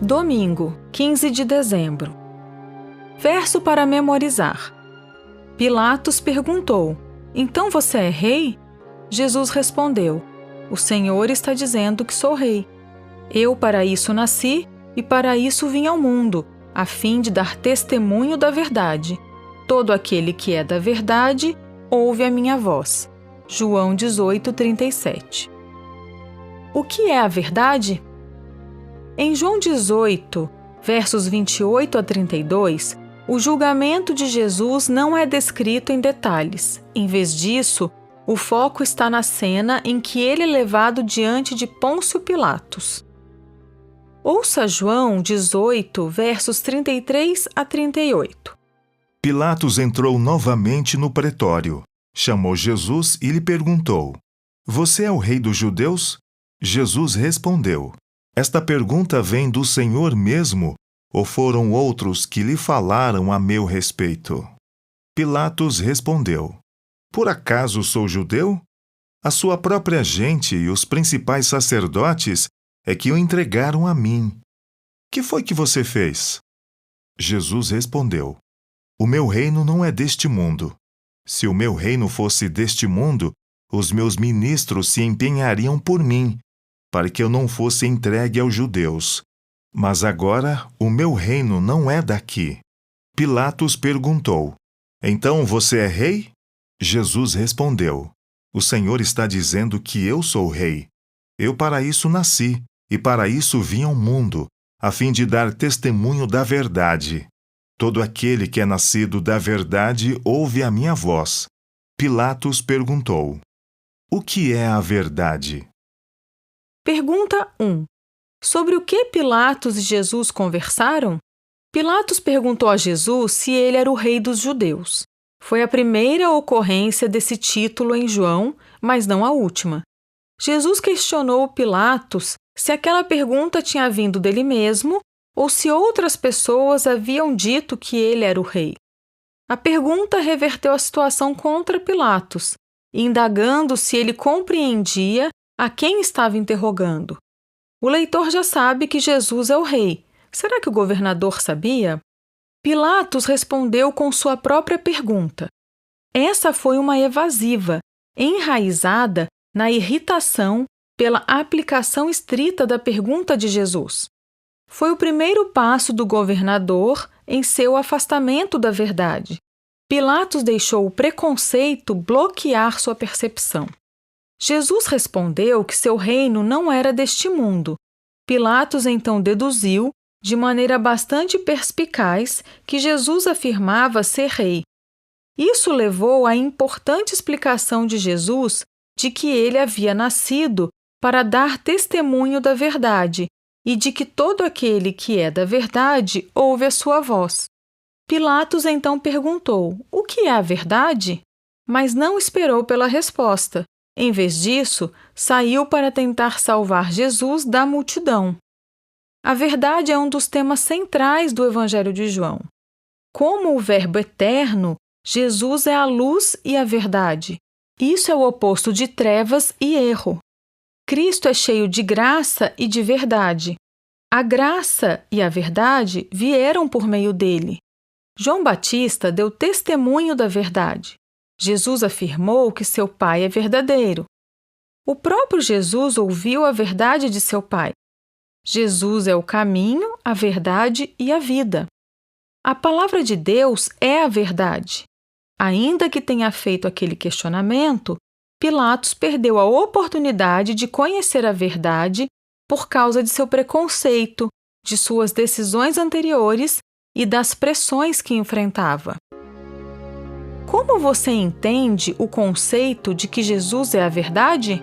Domingo, 15 de dezembro. Verso para memorizar. Pilatos perguntou: Então você é rei? Jesus respondeu: O Senhor está dizendo que sou rei. Eu para isso nasci e para isso vim ao mundo, a fim de dar testemunho da verdade. Todo aquele que é da verdade, ouve a minha voz. João 18:37. O que é a verdade? Em João 18, versos 28 a 32, o julgamento de Jesus não é descrito em detalhes. Em vez disso, o foco está na cena em que ele é levado diante de Pôncio Pilatos. Ouça João 18, versos 33 a 38. Pilatos entrou novamente no pretório, chamou Jesus e lhe perguntou: Você é o rei dos judeus? Jesus respondeu: Esta pergunta vem do Senhor mesmo, ou foram outros que lhe falaram a meu respeito? Pilatos respondeu: Por acaso sou judeu? A sua própria gente e os principais sacerdotes é que o entregaram a mim. Que foi que você fez? Jesus respondeu: O meu reino não é deste mundo. Se o meu reino fosse deste mundo, os meus ministros se empenhariam por mim, para que eu não fosse entregue aos judeus. Mas agora o meu reino não é daqui. Pilatos perguntou: Então você é rei? Jesus respondeu: O Senhor está dizendo que eu sou rei. Eu para isso nasci, e para isso vim ao mundo, a fim de dar testemunho da verdade. Todo aquele que é nascido da verdade ouve a minha voz. Pilatos perguntou: O que é a verdade? Pergunta 1. Sobre o que Pilatos e Jesus conversaram? Pilatos perguntou a Jesus se ele era o rei dos judeus. Foi a primeira ocorrência desse título em João, mas não a última. Jesus questionou Pilatos se aquela pergunta tinha vindo dele mesmo ou se outras pessoas haviam dito que ele era o rei. A pergunta reverteu a situação contra Pilatos, indagando se ele compreendia a quem estava interrogando. O leitor já sabe que Jesus é o rei. Será que o governador sabia? Pilatos respondeu com sua própria pergunta. Essa foi uma evasiva, enraizada na irritação pela aplicação estrita da pergunta de Jesus. Foi o primeiro passo do governador em seu afastamento da verdade. Pilatos deixou o preconceito bloquear sua percepção. Jesus respondeu que seu reino não era deste mundo. Pilatos então deduziu, de maneira bastante perspicaz, que Jesus afirmava ser rei. Isso levou à importante explicação de Jesus de que ele havia nascido para dar testemunho da verdade e de que todo aquele que é da verdade ouve a sua voz. Pilatos então perguntou: O que é a verdade? Mas não esperou pela resposta. Em vez disso, saiu para tentar salvar Jesus da multidão. A verdade é um dos temas centrais do Evangelho de João. Como o Verbo eterno, Jesus é a luz e a verdade. Isso é o oposto de trevas e erro. Cristo é cheio de graça e de verdade. A graça e a verdade vieram por meio dele. João Batista deu testemunho da verdade. Jesus afirmou que seu Pai é verdadeiro. O próprio Jesus ouviu a verdade de seu Pai. Jesus é o caminho, a verdade e a vida. A palavra de Deus é a verdade. Ainda que tenha feito aquele questionamento, Pilatos perdeu a oportunidade de conhecer a verdade por causa de seu preconceito, de suas decisões anteriores e das pressões que enfrentava. Como você entende o conceito de que Jesus é a verdade?